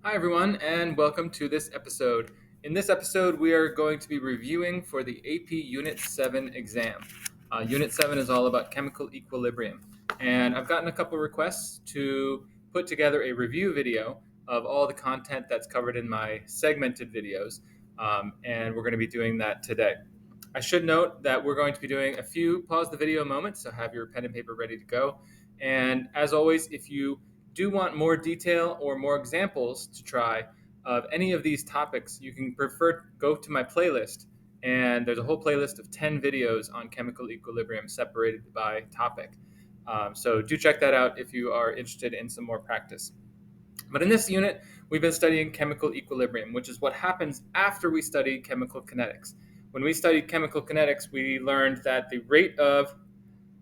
Hi, everyone, and welcome to this episode. In this episode, we are going to be reviewing for the AP Unit 7 exam. Unit 7 is all about chemical equilibrium, and I've gotten a couple requests to put together a review video of all the content that's covered in my segmented videos, and we're going to be doing that today. I should note that we're going to be doing a few pause the video moments, so have your pen and paper ready to go. And as always, if you do want more detail or more examples to try of any of these topics, you can go to my playlist. And there's a whole playlist of 10 videos on chemical equilibrium separated by topic. So do check that out if you are interested in some more practice. But in this unit, we've been studying chemical equilibrium, which is what happens after we study chemical kinetics. When we studied chemical kinetics, we learned that the rate of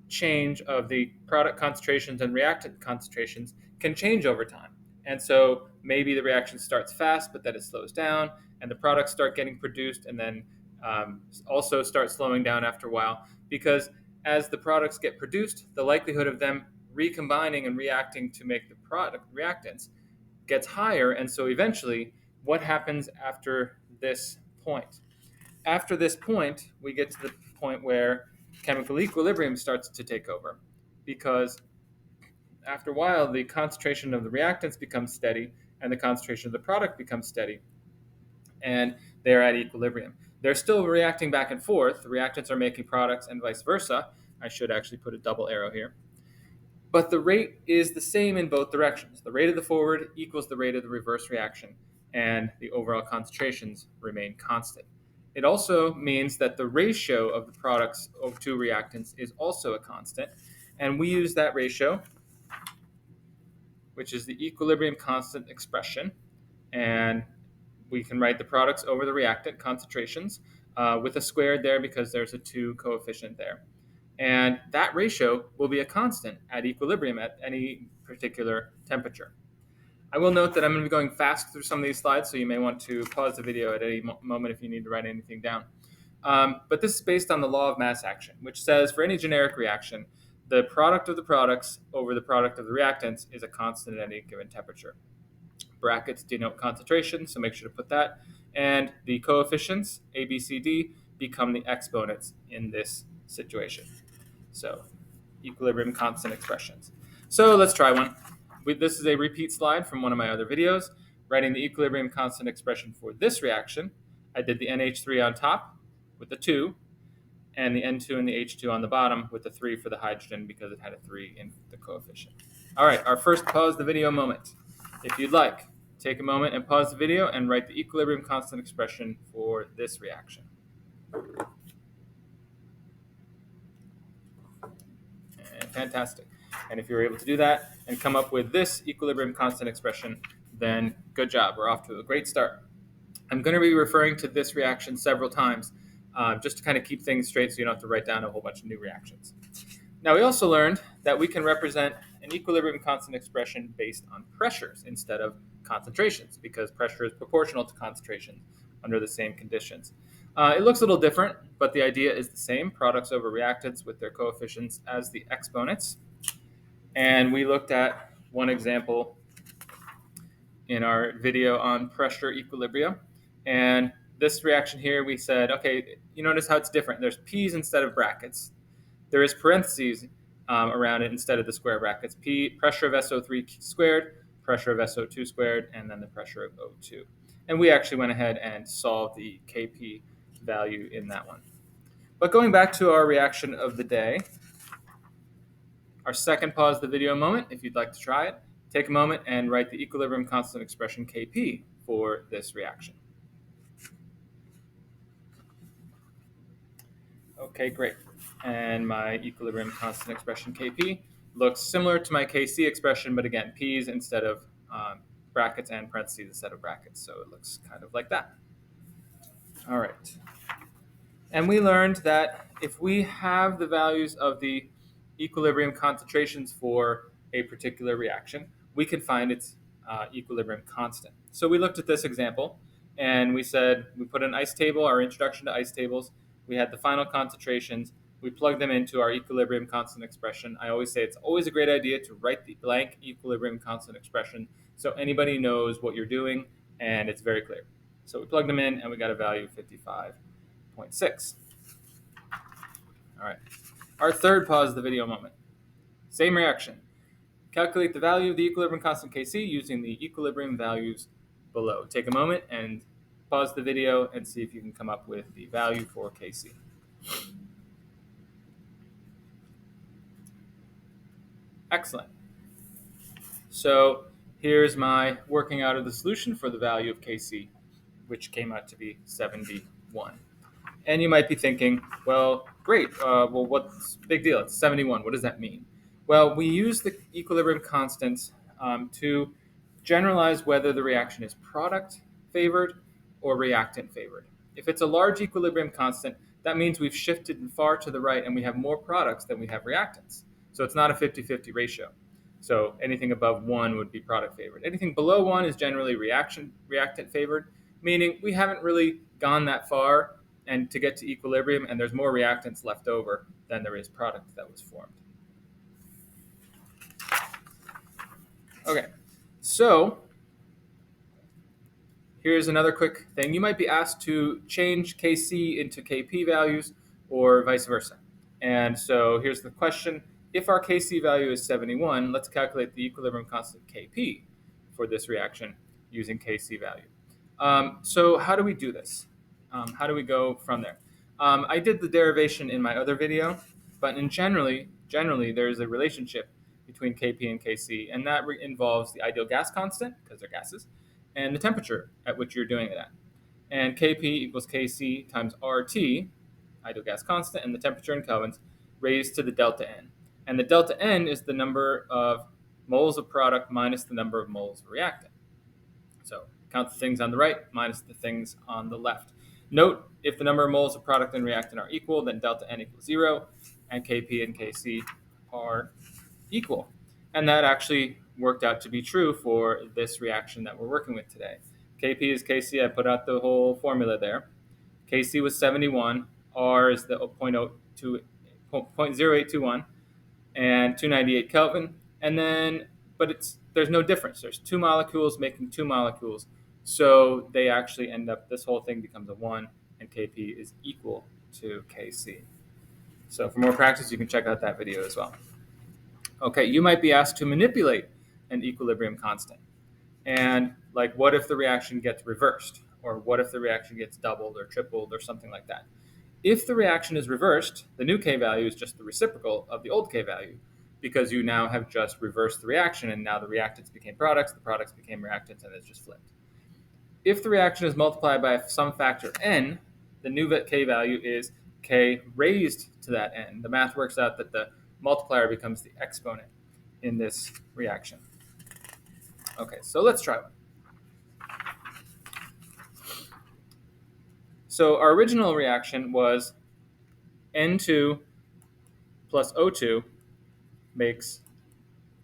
change of the product concentrations and reactant concentrations can change over time. And so maybe the reaction starts fast, but then it slows down, and the products start getting produced and then also start slowing down after a while. Because as the products get produced, the likelihood of them recombining and reacting to make the product reactants gets higher. And so eventually, what happens after this point? After this point, we get to the point where chemical equilibrium starts to take over because after a while, the concentration of the reactants becomes steady and the concentration of the product becomes steady, and they're at equilibrium. They're still reacting back and forth. The reactants are making products and vice versa. I should actually put a double arrow here. But the rate is the same in both directions. The rate of the forward equals the rate of the reverse reaction, and the overall concentrations remain constant. It also means that the ratio of the products to reactants is also a constant, and we use that ratio, which is the equilibrium constant expression, and we can write the products over the reactant concentrations with a squared there because there's a 2 coefficient there. And that ratio will be a constant at equilibrium at any particular temperature. I will note that I'm going to be going fast through some of these slides, so you may want to pause the video at any moment if you need to write anything down. But this is based on the law of mass action, which says for any generic reaction, the product of the products over the product of the reactants is a constant at any given temperature. Brackets denote concentration, so make sure to put that. And the coefficients, A, B, C, D, become the exponents in this situation. So equilibrium constant expressions. So let's try one. This is a repeat slide from one of my other videos. Writing the equilibrium constant expression for this reaction, I did the NH3 on top with the 2, and the N2 and the H2 on the bottom with the 3 for the hydrogen because it had a 3 in the coefficient. All right, our first pause the video moment. If you'd like, take a moment and pause the video and write the equilibrium constant expression for this reaction. And fantastic. And if you're able to do that and come up with this equilibrium constant expression, then good job. We're off to a great start. I'm going to be referring to this reaction several times just to kind of keep things straight so you don't have to write down a whole bunch of new reactions. Now, we also learned that we can represent an equilibrium constant expression based on pressures instead of concentrations because pressure is proportional to concentration under the same conditions. It looks a little different, but the idea is the same, products over reactants with their coefficients as the exponents. And we looked at one example in our video on pressure equilibrium. And this reaction here, we said, okay, you notice how it's different. There's P's instead of brackets. There is parentheses around it instead of the square brackets. Pressure of SO3 squared, pressure of SO2 squared, and then the pressure of O2. And we actually went ahead and solved the Kp value in that one. But going back to our reaction of the day, our second pause the video moment, if you'd like to try it, take a moment and write the equilibrium constant expression Kp for this reaction. Okay, great. And my equilibrium constant expression Kp looks similar to my Kc expression, but again, P's instead of brackets and parentheses instead of brackets. So it looks kind of like that. All right. And we learned that if we have the values of the equilibrium concentrations for a particular reaction, we can find its equilibrium constant. So we looked at this example, and we said we put an ice table, our introduction to ice tables. We had the final concentrations. We plugged them into our equilibrium constant expression. I always say it's always a great idea to write the blank equilibrium constant expression So anybody knows what you're doing, and it's very clear. So we plugged them in, and we got a value of 55.6. All right. Our third pause the video moment. Same reaction. Calculate the value of the equilibrium constant Kc using the equilibrium values below. Take a moment and pause the video and see if you can come up with the value for Kc. Excellent. So here's my working out of the solution for the value of Kc, which came out to be 71. And you might be thinking, well, great. Well, what's the big deal? It's 71. What does that mean? Well, we use the equilibrium constant to generalize whether the reaction is product favored or reactant favored. If it's a large equilibrium constant, that means we've shifted far to the right and we have more products than we have reactants. So it's not a 50-50 ratio. So anything above 1 would be product favored. Anything below 1 is generally reactant favored, meaning we haven't really gone that far and to get to equilibrium, and there's more reactants left over than there is product that was formed. Okay, so here's another quick thing. You might be asked to change Kc into Kp values or vice versa. And so here's the question. If our Kc value is 71, let's calculate the equilibrium constant Kp for this reaction using Kc value. So how do we do this? How do we go from there? I did the derivation in my other video, but generally there's a relationship between Kp and Kc, and that involves the ideal gas constant, because they're gases, and the temperature at which you're doing it at. And Kp equals Kc times RT, ideal gas constant, and the temperature in kelvins raised to the delta N. And the delta N is the number of moles of product minus the number of moles of reactant. So count the things on the right minus the things on the left. Note, if the number of moles of product and reactant are equal, then delta N equals 0, and Kp and Kc are equal. And that actually worked out to be true for this reaction that we're working with today. Kp is Kc. I put out the whole formula there. Kc was 71. R is the 0.0821 and 298 Kelvin. And then, but there's no difference. There's two molecules making two molecules. So they actually end up, this whole thing becomes a 1, and Kp is equal to Kc. So for more practice, you can check out that video as well. Okay, you might be asked to manipulate an equilibrium constant. And like, what if the reaction gets reversed? Or what if the reaction gets doubled or tripled or something like that? If the reaction is reversed, the new K value is just the reciprocal of the old K value, because you now have just reversed the reaction, and now the reactants became products, the products became reactants, and it's just flipped. If the reaction is multiplied by some factor n, the new K value is K raised to that n. The math works out that the multiplier becomes the exponent in this reaction. Okay, so let's try one. So our original reaction was N2 plus O2 makes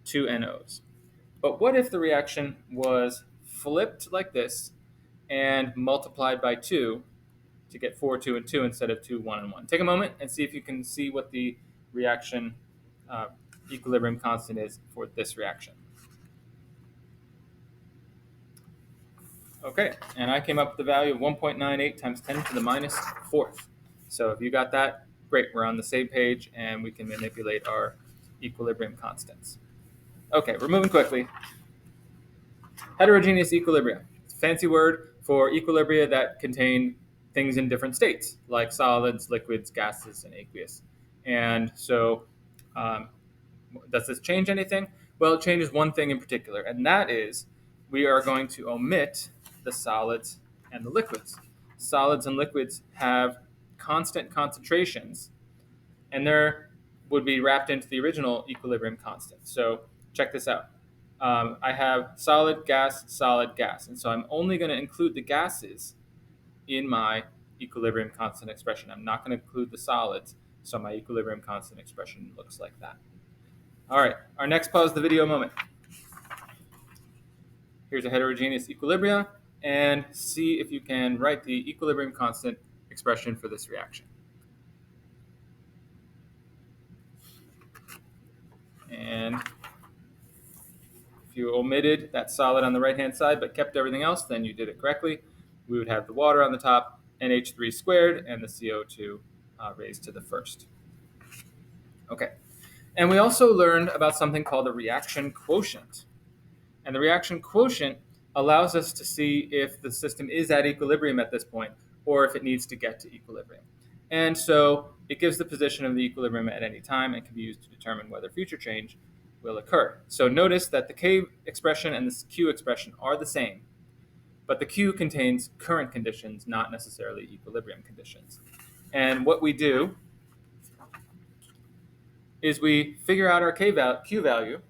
2 NOs. But what if the reaction was flipped like this and multiplied by 2 to get 4, 2, and 2 instead of 2, 1, and 1? Take a moment and see if you can see what the reaction equilibrium constant is for this reaction. Okay, and I came up with the value of 1.98 times 10 to the minus 4th. So if you got that, great, we're on the same page and we can manipulate our equilibrium constants. Okay, we're moving quickly. Heterogeneous equilibrium. It's a fancy word for equilibria that contain things in different states, like solids, liquids, gases, and aqueous. And so does this change anything? Well, it changes one thing in particular, and that is we are going to omit the solids and the liquids. Solids and liquids have constant concentrations, and they would be wrapped into the original equilibrium constant. So check this out. I have solid, gas, and so I'm only going to include the gases in my equilibrium constant expression. I'm not going to include the solids, so my equilibrium constant expression looks like that. All right, our next pause the video moment. Here's a heterogeneous equilibria, and see if you can write the equilibrium constant expression for this reaction. And if you omitted that solid on the right-hand side but kept everything else, then you did it correctly. We would have the water on the top, NH3 squared, and the CO2 raised to the first. Okay. And we also learned about something called the reaction quotient. And the reaction quotient allows us to see if the system is at equilibrium at this point or if it needs to get to equilibrium. And so it gives the position of the equilibrium at any time and can be used to determine whether future change will occur. So notice that the K expression and the Q expression are the same, but the Q contains current conditions, not necessarily equilibrium conditions. And what we do is we figure out our Q value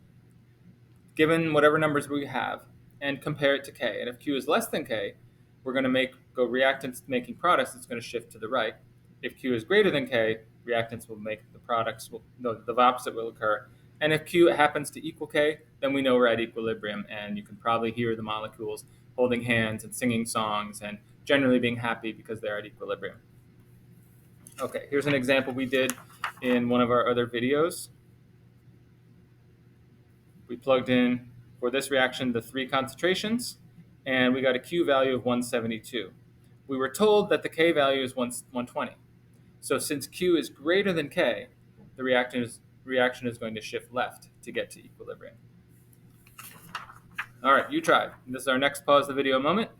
given whatever numbers we have and compare it to K. And if Q is less than K, we're going to go reactants making products, it's going to shift to the right. If Q is greater than K, reactants will make the products, the opposite will occur. And if Q happens to equal K, then we know we're at equilibrium, and you can probably hear the molecules holding hands and singing songs and generally being happy because they're at equilibrium. Okay, here's an example we did in one of our other videos. We plugged in, for this reaction, the 3 concentrations, and we got a Q value of 172. We were told that the K value is 120. So since Q is greater than K, the reaction is going to shift left to get to equilibrium. All right, you try. This is our next pause the video moment.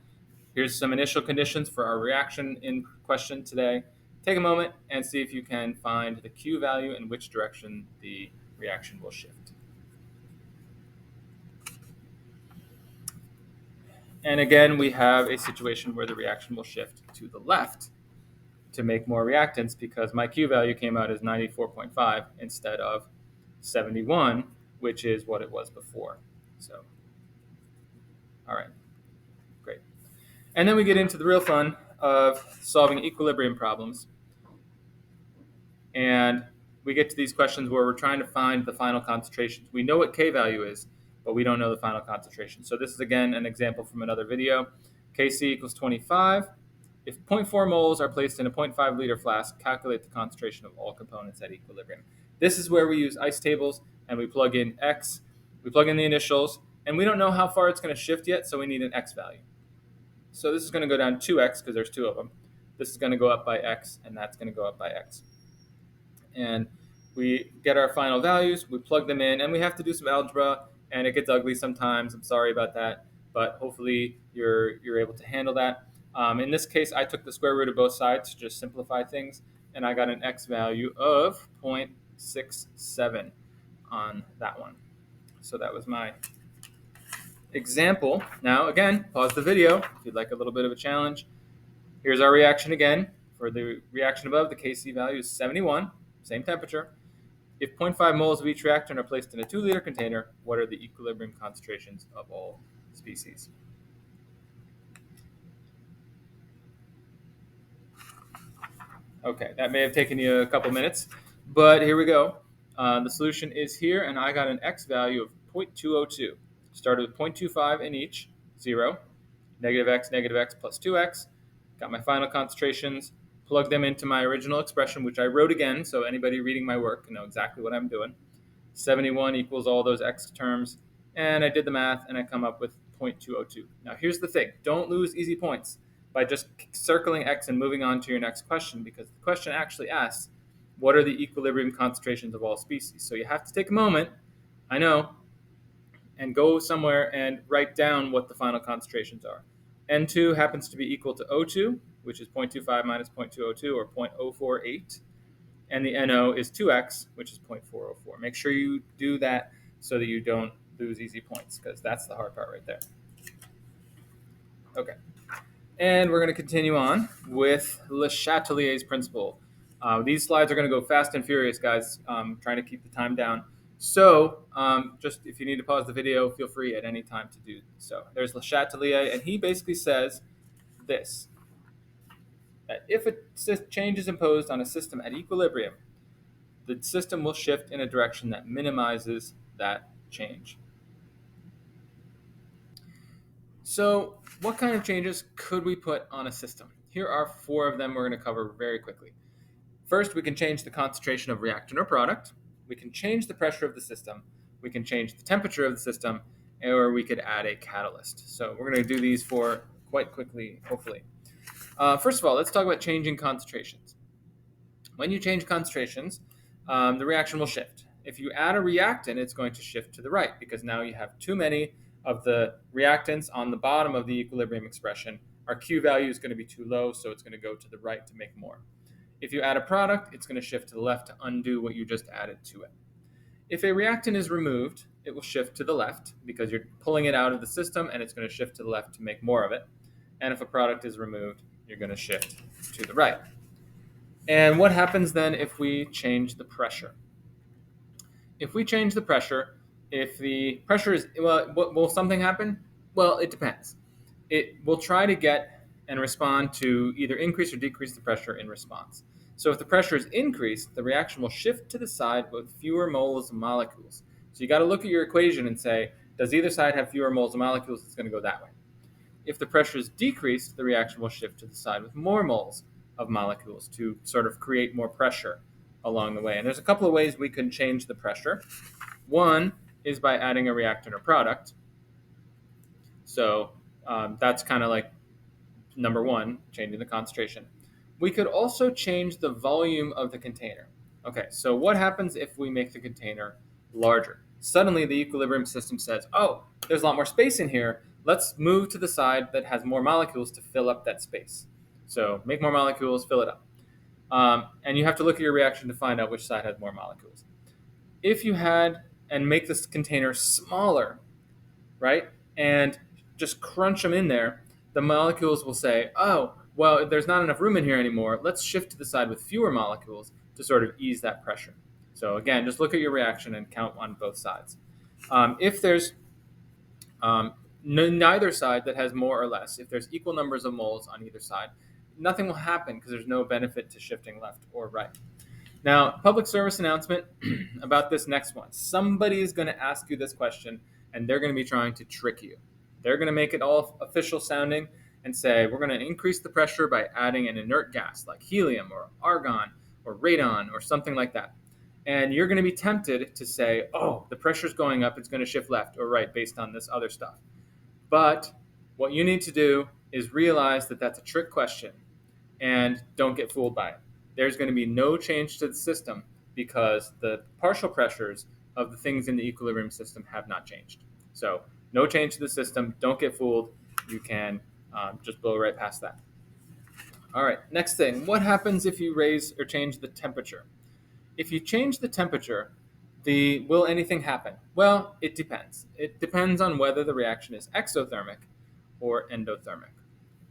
Here's some initial conditions for our reaction in question today. Take a moment and see if you can find the Q value and which direction the reaction will shift. And again, we have a situation where the reaction will shift to the left to make more reactants because my Q value came out as 94.5 instead of 71, which is what it was before. So, all right, great. And then we get into the real fun of solving equilibrium problems. And we get to these questions where we're trying to find the final concentrations. We know what K value is, but we don't know the final concentration. So this is, again, an example from another video. Kc equals 25. If 0.4 moles are placed in a 0.5 liter flask, calculate the concentration of all components at equilibrium. This is where we use ice tables, and we plug in X. We plug in the initials, and we don't know how far it's going to shift yet, so we need an X value. So this is going to go down 2X because there's 2 of them. This is going to go up by X, and that's going to go up by X. And we get our final values, we plug them in, and we have to do some algebra, and it gets ugly sometimes. I'm sorry about that, but hopefully you're able to handle that. In this case, I took the square root of both sides to just simplify things, and I got an X value of 0.67 on that one. So that was my example. Now, again, pause the video if you'd like a little bit of a challenge. Here's our reaction again. For the reaction above, the Kc value is 71. Same temperature. If 0.5 moles of each reactant are placed in a 2-liter container, what are the equilibrium concentrations of all species? Okay, that may have taken you a couple minutes, but here we go. The solution is here, and I got an X value of 0.202. Started with 0.25 in each, 0, negative X plus 2X. Got my final concentrations, plug them into my original expression, which I wrote again, so anybody reading my work can know exactly what I'm doing. 71 equals all those X terms, and I did the math, and I come up with 0.202. Now, here's the thing. Don't lose easy points by just circling X and moving on to your next question, because the question actually asks, what are the equilibrium concentrations of all species? So you have to take a moment, I know, and go somewhere and write down what the final concentrations are. N2 happens to be equal to O2, which is 0.25 minus 0.202, or 0.048. And the NO is 2X, which is 0.404. Make sure you do that so that you don't lose easy points, because that's the hard part right there. Okay. And we're going to continue on with Le Chatelier's principle. These slides are going to go fast and furious, guys, trying to keep the time down. So just if you need to pause the video, feel free at any time to do so. There's Le Chatelier, and he basically says this, that if a change is imposed on a system at equilibrium, the system will shift in a direction that minimizes that change. So what kind of changes could we put on a system? Here are 4 of them we're going to cover very quickly. First, we can change the concentration of reactant or product. We can change the pressure of the system. We can change the temperature of the system. or we could add a catalyst. So we're going to do these for quite quickly, hopefully. First of all, let's talk about changing concentrations. When you change concentrations, the reaction will shift. If you add a reactant, it's going to shift to the right because now you have too many of the reactants on the bottom of the equilibrium expression. Our Q value is going to be too low, so it's going to go to the right to make more. If you add a product, it's going to shift to the left to undo what you just added to it. If a reactant is removed, it will shift to the left because you're pulling it out of the system, and it's going to shift to the left to make more of it. And if a product is removed, you're going to shift to the right. And what happens then if we change the pressure? If we change the pressure, if the pressure is, well, will something happen? Well, it depends. It will try to get and respond to either increase or decrease the pressure in response. So if the pressure is increased, the reaction will shift to the side with fewer moles of molecules. So you got to look at your equation and say, does either side have fewer moles of molecules? It's going to go that way. If the pressure is decreased, the reaction will shift to the side with more moles of molecules to sort of create more pressure along the way. And there's a couple of ways we can change the pressure. One is by adding a reactant or product. So that's kind of like number one, changing the concentration. We could also change the volume of the container. Okay, so what happens if we make the container larger? Suddenly the equilibrium system says, oh, there's a lot more space in here. Let's move to the side that has more molecules to fill up that space. So make more molecules, fill it up. And you have to look at your reaction to find out which side has more molecules. If you had, and make this container smaller, right, and just crunch them in there, the molecules will say, oh, well, there's not enough room in here anymore. Let's shift to the side with fewer molecules to sort of ease that pressure. So again, just look at your reaction and count on both sides. If there's neither side that has more or less, if there's equal numbers of moles on either side, nothing will happen because there's no benefit to shifting left or right. Now, public service announcement about this next one. Somebody is going to ask you this question, and they're going to be trying to trick you. They're going to make it all official sounding and say, we're going to increase the pressure by adding an inert gas like helium or argon or radon or something like that. And you're going to be tempted to say, oh, the pressure's going up, it's going to shift left or right based on this other stuff. But what you need to do is realize that that's a trick question and don't get fooled by it. There's going to be no change to the system because the partial pressures of the things in the equilibrium system have not changed. So no change to the system. Don't get fooled. You can just blow right past that. All right, next thing. What happens if you raise or change the temperature? If you change the temperature, will anything happen? Well, it depends. It depends on whether the reaction is exothermic or endothermic.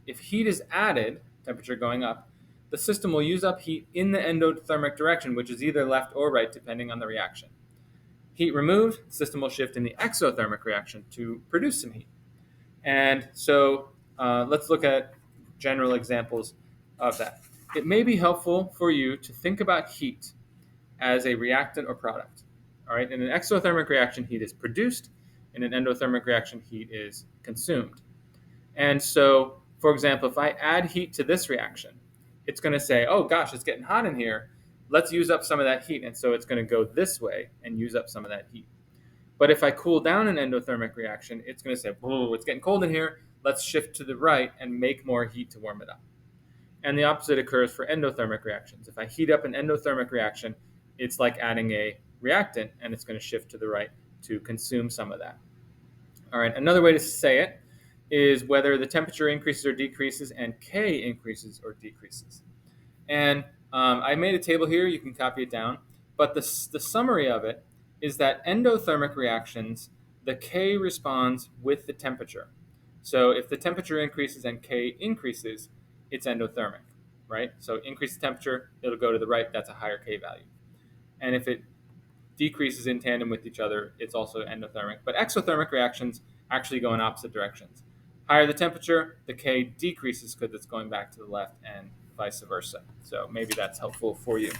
If heat is added, temperature going up, the system will use up heat in the endothermic direction, which is either left or right, depending on the reaction. Heat removed, the system will shift in the exothermic reaction to produce some heat. And so let's look at general examples of that. It may be helpful for you to think about heat as a reactant or product. All right, in an exothermic reaction, heat is produced. In an endothermic reaction, heat is consumed. And so, for example, if I add heat to this reaction, it's going to say, oh gosh, it's getting hot in here. Let's use up some of that heat. And so it's going to go this way and use up some of that heat. But if I cool down an endothermic reaction, it's going to say, oh, it's getting cold in here. Let's shift to the right and make more heat to warm it up. And the opposite occurs for endothermic reactions. If I heat up an endothermic reaction, it's like adding a reactant, and it's going to shift to the right to consume some of that. All right, another way to say it is whether the temperature increases or decreases and K increases or decreases. And I made a table here. You can copy it down. But the summary of it is that endothermic reactions, the K responds with the temperature. So if the temperature increases and K increases, it's endothermic, right? So increase the temperature, it'll go to the right. That's a higher K value. And if it decreases in tandem with each other, it's also endothermic. But exothermic reactions actually go in opposite directions. Higher the temperature, the K decreases because it's going back to the left, and vice versa. So maybe that's helpful for you.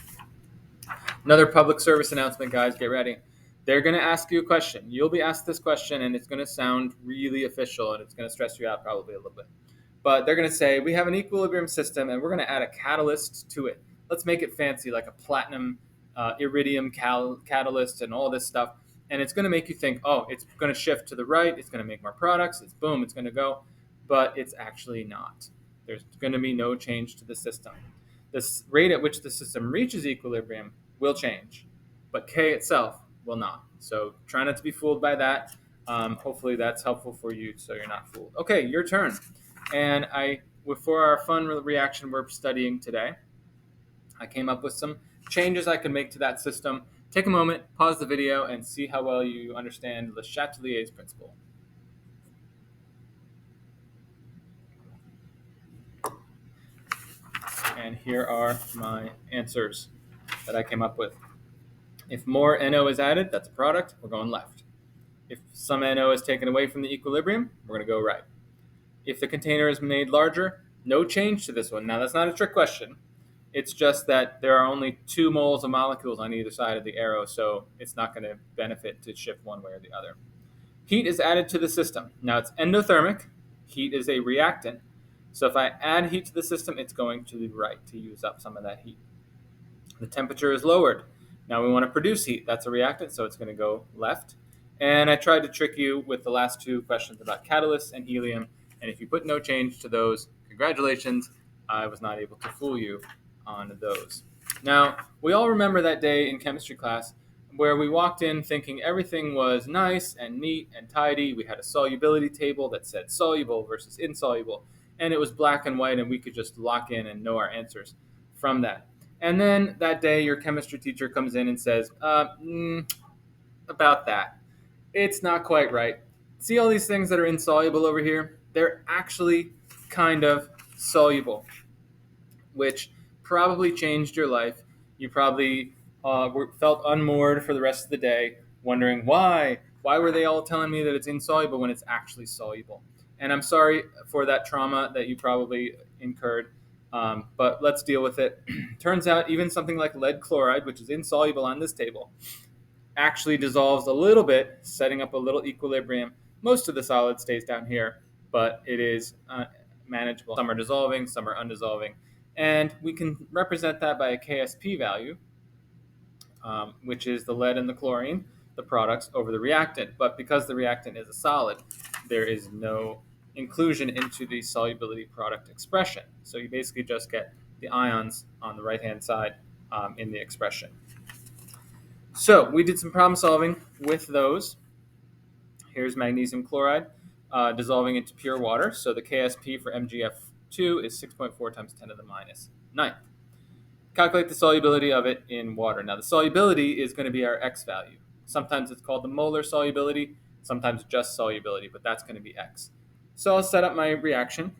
Another public service announcement, guys, get ready. They're going to ask you a question. You'll be asked this question, and it's going to sound really official, and it's going to stress you out probably a little bit. But they're going to say, we have an equilibrium system, and we're going to add a catalyst to it. Let's make it fancy, like a platinum iridium catalyst and all this stuff. And it's going to make you think, oh, it's going to shift to the right, it's going to make more products, it's boom, it's going to go. But it's actually not. There's going to be no change to the system. The rate at which the system reaches equilibrium will change, but K itself will not. So try not to be fooled by that. Hopefully that's helpful for you so you're not fooled. Okay, your turn. And for our fun reaction we're studying today, I came up with some changes I could make to that system. Take a moment, pause the video, and see how well you understand Le Chatelier's principle. And here are my answers that I came up with. If more NO is added, that's a product, we're going left. If some NO is taken away from the equilibrium, we're going to go right. If the container is made larger, no change to this one. Now, that's not a trick question. It's just that there are only 2 moles of molecules on either side of the arrow, so it's not going to benefit to shift one way or the other. Heat is added to the system. Now, it's endothermic. Heat is a reactant. So if I add heat to the system, it's going to the right to use up some of that heat. The temperature is lowered. Now we want to produce heat. That's a reactant, so it's going to go left. And I tried to trick you with the last 2 questions about catalysts and helium. And if you put no change to those, congratulations, I was not able to fool you on those. Now, we all remember that day in chemistry class where we walked in thinking everything was nice and neat and tidy. We had a solubility table that said soluble versus insoluble, and it was black and white, and we could just lock in and know our answers from that. And then that day, your chemistry teacher comes in and says, about that, it's not quite right. See all these things that are insoluble over here? They're actually kind of soluble, which probably changed your life. You probably felt unmoored for the rest of the day, wondering why. Why were they all telling me that it's insoluble when it's actually soluble? And I'm sorry for that trauma that you probably incurred, but let's deal with it. Turns out even something like lead chloride, which is insoluble on this table, actually dissolves a little bit, setting up a little equilibrium. Most of the solid stays down here, but it is manageable. Some are dissolving, some are undissolving. And we can represent that by a KSP value, which is the lead and the chlorine, the products, over the reactant. But because the reactant is a solid, there is no inclusion into the solubility product expression. So you basically just get the ions on the right-hand side in the expression. So we did some problem solving with those. Here's magnesium chloride dissolving into pure water. So the KSP for MgF2 is 6.4 times 10 to the minus 9. Calculate the solubility of it in water. Now the solubility is going to be our X value. Sometimes it's called the molar solubility, sometimes just solubility, but that's going to be X. So I'll set up my reaction.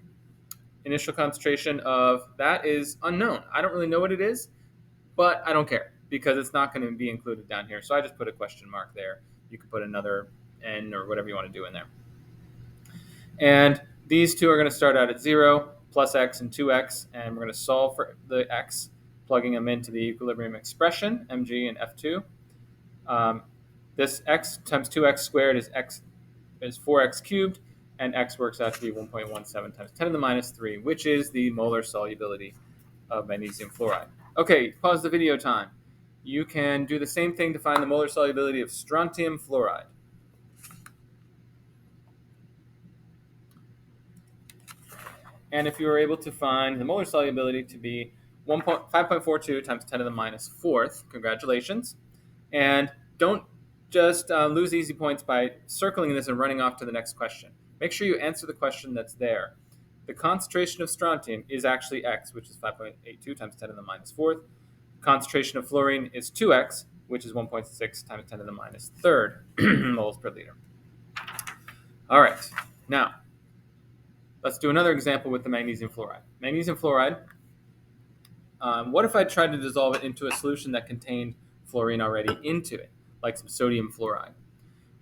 Initial concentration of that is unknown. I don't really know what it is, but I don't care because it's not going to be included down here. So I just put a question mark there. You could put another N or whatever you want to do in there. And these two are going to start out at 0, plus X and 2X, and we're going to solve for the X, plugging them into the equilibrium expression, Mg and F2. This X times 2X squared is 4X cubed, and X works out to be 1.17 times 10 to the minus 3, which is the molar solubility of magnesium fluoride. Okay, pause the video time. You can do the same thing to find the molar solubility of strontium fluoride. And if you were able to find the molar solubility to be 5.42 times 10 to the minus 4th, congratulations. And don't just lose easy points by circling this and running off to the next question. Make sure you answer the question that's there. The concentration of strontium is actually X, which is 5.82 times 10 to the minus 4th. Concentration of fluorine is 2X, which is 1.6 times 10 to the minus 3rd moles per liter. All right, now let's do another example with the magnesium fluoride. Magnesium fluoride, what if I tried to dissolve it into a solution that contained fluorine already into it, like some sodium fluoride?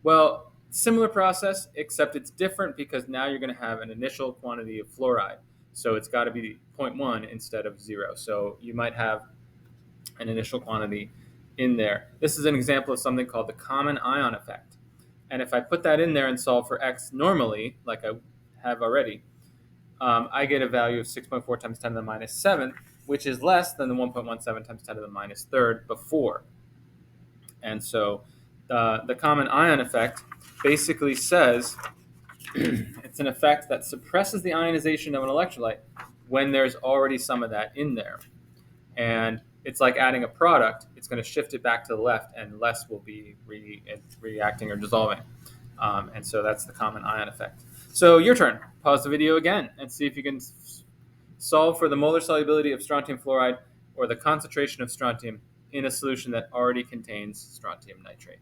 Well, similar process, except it's different because now you're going to have an initial quantity of fluoride. So it's got to be 0.1 instead of 0. So you might have an initial quantity in there. This is an example of something called the common ion effect. And if I put that in there and solve for X normally, like I have already, I get a value of 6.4 times 10 to the minus 7, which is less than the 1.17 times 10 to the minus 3rd before. And so The common ion effect basically says it's an effect that suppresses the ionization of an electrolyte when there's already some of that in there. And it's like adding a product. It's going to shift it back to the left, and less will be reacting or dissolving. And so that's the common ion effect. So your turn. Pause the video again and see if you can solve for the molar solubility of strontium fluoride or the concentration of strontium in a solution that already contains strontium nitrate.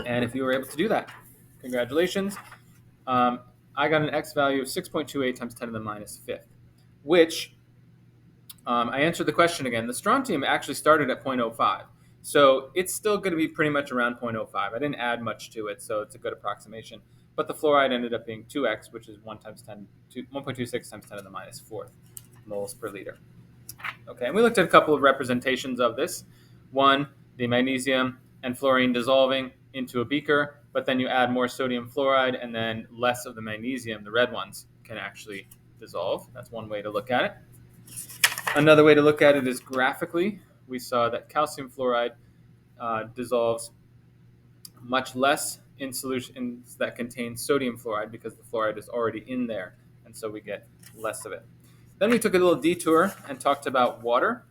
And if you were able to do that, congratulations. I got an x value of 6.28 times 10 to the minus fifth, which I answered the question again. The strontium actually started at 0.05. So it's still going to be pretty much around 0.05. I didn't add much to it, so it's a good approximation. But the fluoride ended up being 2x, which is 1.26 times 10 to the minus fourth moles per liter. Okay, and we looked at a couple of representations of this. One, the magnesium and fluorine dissolving into a beaker, but then you add more sodium fluoride, and then less of the magnesium, the red ones, can actually dissolve. That's one way to look at it. Another way to look at it is graphically. We saw that calcium fluoride dissolves much less in solutions that contain sodium fluoride because the fluoride is already in there, and so we get less of it. Then we took a little detour and talked about water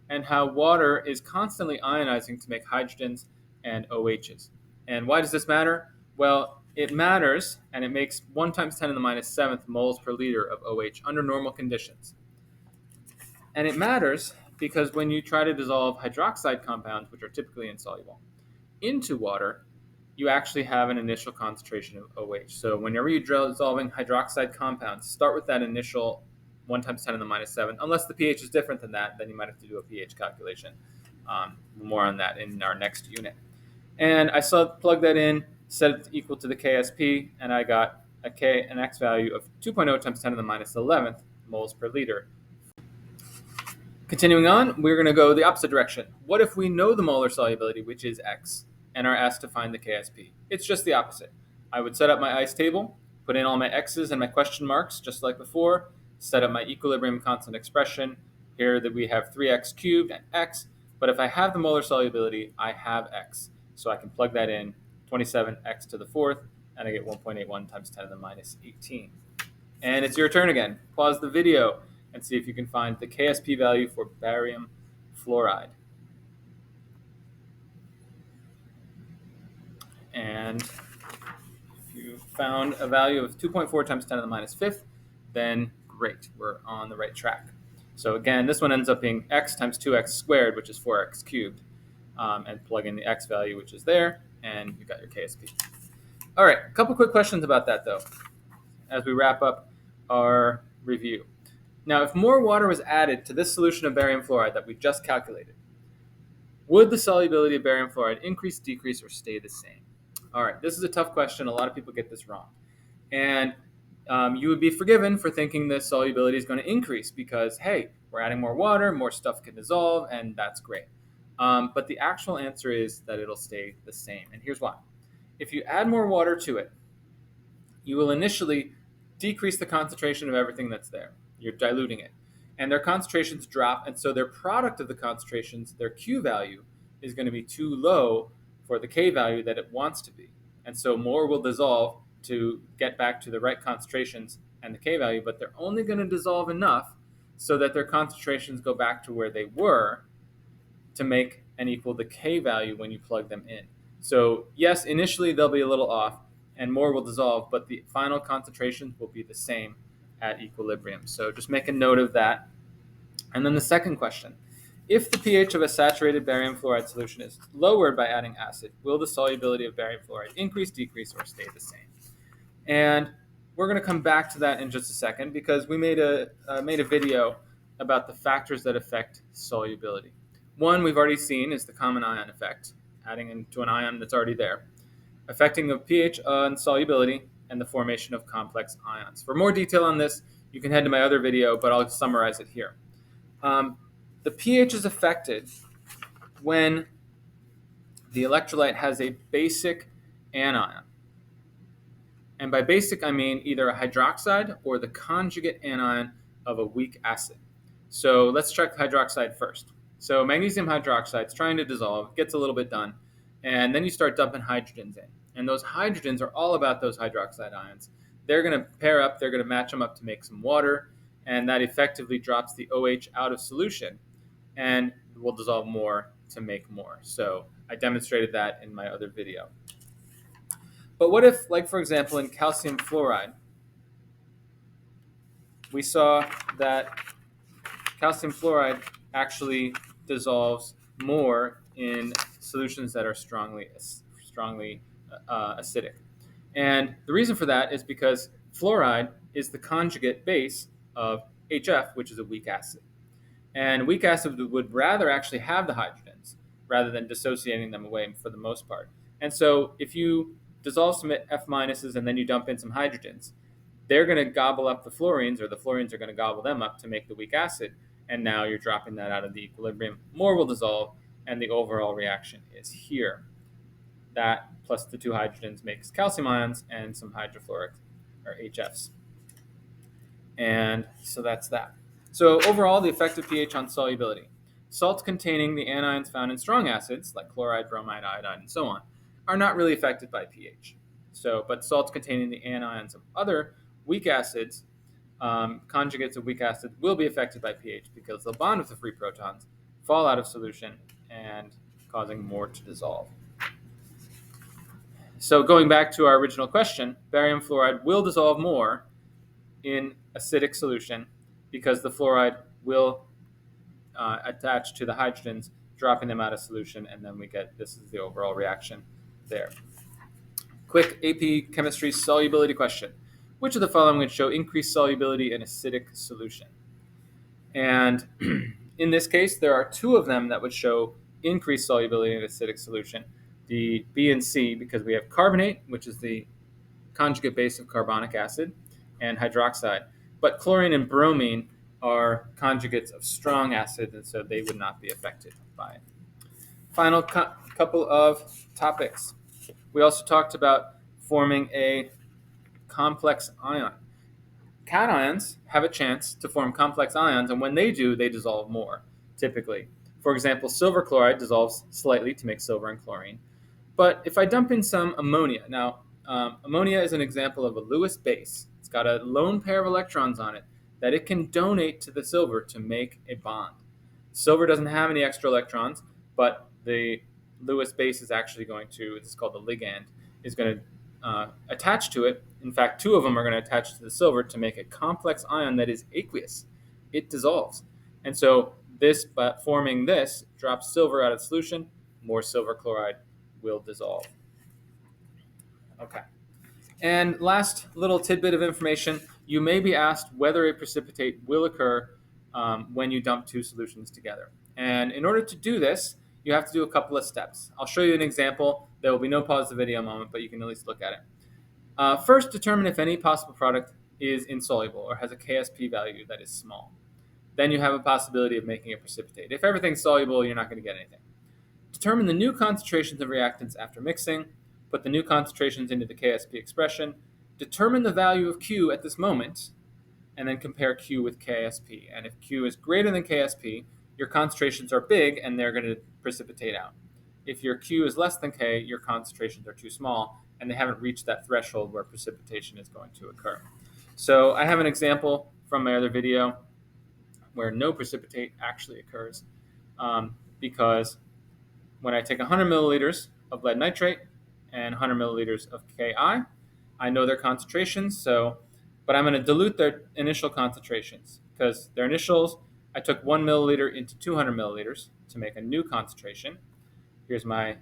and how water is constantly ionizing to make hydrogens and OHs. And why does this matter? Well, it matters, and it makes 1 times 10 to the minus 7th moles per liter of OH under normal conditions. And it matters because when you try to dissolve hydroxide compounds, which are typically insoluble, into water, you actually have an initial concentration of OH. So whenever you're dissolving hydroxide compounds, start with that initial 1 times 10 to the minus 7. Unless the pH is different than that, then you might have to do a pH calculation. More on that in our next unit. And I plug that in, set it equal to the KSP, and I got an X value of 2.0 times 10 to the minus 11th moles per liter. Continuing on, we're going to go the opposite direction. What if we know the molar solubility, which is X, and are asked to find the KSP? It's just the opposite. I would set up my ice table, put in all my X's and my question marks, just like before, set up my equilibrium constant expression. Here that we have 3x cubed and X, but if I have the molar solubility, I have X. So I can plug that in, 27x to the fourth, and I get 1.81 times 10 to the minus 18. And it's your turn again. Pause the video and see if you can find the KSP value for barium fluoride. And if you found a value of 2.4 times 10 to the minus fifth, then great, we're on the right track. So again, this one ends up being x times 2x squared, which is 4x cubed. And plug in the x value, which is there, and you got your KSP. All right, a couple quick questions about that, though, as we wrap up our review. Now, if more water was added to this solution of barium fluoride that we just calculated, would the solubility of barium fluoride increase, decrease, or stay the same? All right, this is a tough question. A lot of people get this wrong. And you would be forgiven for thinking the solubility is going to increase because, hey, we're adding more water, more stuff can dissolve, and that's great. But the actual answer is that it'll stay the same. And here's why. If you add more water to it, you will initially decrease the concentration of everything that's there. You're diluting it. And their concentrations drop, and so their product of the concentrations, their Q value, is going to be too low for the K value that it wants to be. And so more will dissolve to get back to the right concentrations and the K value, but they're only going to dissolve enough so that their concentrations go back to where they were to make and equal the K value when you plug them in. So yes, initially they'll be a little off and more will dissolve, but the final concentrations will be the same at equilibrium. So just make a note of that. And then the second question, if the pH of a saturated barium fluoride solution is lowered by adding acid, will the solubility of barium fluoride increase, decrease, or stay the same? And we're going to come back to that in just a second because we made a video about the factors that affect solubility. One we've already seen is the common ion effect, adding into an ion that's already there, affecting the pH and solubility, and the formation of complex ions. For more detail on this, you can head to my other video, but I'll summarize it here. The pH is affected when the electrolyte has a basic anion. And by basic, I mean either a hydroxide or the conjugate anion of a weak acid. So let's check hydroxide first. So magnesium hydroxide is trying to dissolve, gets a little bit done, and then you start dumping hydrogens in. And those hydrogens are all about those hydroxide ions. They're going to pair up, they're going to match them up to make some water, and that effectively drops the OH out of solution and will dissolve more to make more. So I demonstrated that in my other video. But what if, like for example, in calcium fluoride, we saw that calcium fluoride actually dissolves more in solutions that are strongly acidic. And the reason for that is because fluoride is the conjugate base of HF, which is a weak acid. And weak acid would rather actually have the hydrogens rather than dissociating them away for the most part. And so if you dissolve some F minuses and then you dump in some hydrogens, they're going to gobble up the fluorines, or the fluorines are going to gobble them up to make the weak acid. And now you're dropping that out of the equilibrium. More will dissolve, and the overall reaction is here. That plus the two hydrogens makes calcium ions and some hydrofluoric, or HFs. And so that's that. So overall, the effective pH on solubility. Salts containing the anions found in strong acids, like chloride, bromide, iodide, and so on, are not really affected by pH. But salts containing the anions of other weak acids, conjugates of weak acid, will be affected by pH because they'll bond with the free protons, fall out of solution, and causing more to dissolve. So going back to our original question, barium fluoride will dissolve more in acidic solution because the fluoride will attach to the hydrogens, dropping them out of solution, and then we get, this is the overall reaction there. Quick AP chemistry solubility question. Which of the following would show increased solubility in acidic solution? And in this case, there are two of them that would show increased solubility in acidic solution. The B and C, because we have carbonate, which is the conjugate base of carbonic acid, and hydroxide. But chlorine and bromine are conjugates of strong acid, and so they would not be affected by it. Final couple of topics. We also talked about forming a complex ion. Cations have a chance to form complex ions, and when they do, they dissolve more, typically. For example, silver chloride dissolves slightly to make silver and chlorine. But if I dump in some ammonia, now ammonia is an example of a Lewis base. It's got a lone pair of electrons on it that it can donate to the silver to make a bond. Silver doesn't have any extra electrons, but the Lewis base is actually going to, it's called the ligand, is going to attach to it. In fact, two of them are going to attach to the silver to make a complex ion that is aqueous. It dissolves. And so forming this drops silver out of solution, more silver chloride will dissolve. Okay. And last little tidbit of information, you may be asked whether a precipitate will occur when you dump two solutions together. And in order to do this, you have to do a couple of steps. I'll show you an example. There will be no pause the video moment, but you can at least look at it. First, determine if any possible product is insoluble or has a KSP value that is small. Then you have a possibility of making a precipitate. If everything's soluble, you're not going to get anything. Determine the new concentrations of reactants after mixing. Put the new concentrations into the KSP expression. Determine the value of Q at this moment, and then compare Q with KSP. And if Q is greater than KSP, your concentrations are big and they're going to precipitate out. If your Q is less than K, your concentrations are too small and they haven't reached that threshold where precipitation is going to occur. So I have an example from my other video where no precipitate actually occurs because when I take 100 milliliters of lead nitrate and 100 milliliters of Ki, I know their concentrations, but I'm going to dilute their initial concentrations because their initials, I took 1 milliliter into 200 milliliters to make a new concentration. Here's my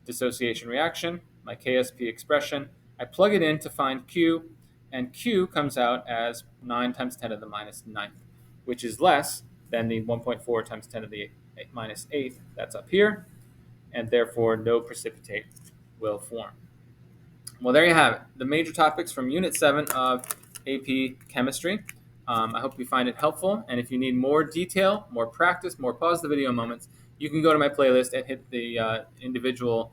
dissociation reaction, my KSP expression. I plug it in to find Q, and Q comes out as 9 times 10 to the minus 9th, which is less than the 1.4 times 10 to the minus 8th that's up here, and therefore no precipitate will form. Well, there you have it, the major topics from Unit 7 of AP Chemistry. I hope you find it helpful, and if you need more detail, more practice, more pause the video moments, you can go to my playlist and hit the individual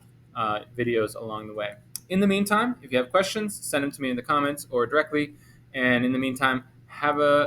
videos along the way. In the meantime, if you have questions, send them to me in the comments or directly, and in the meantime, have a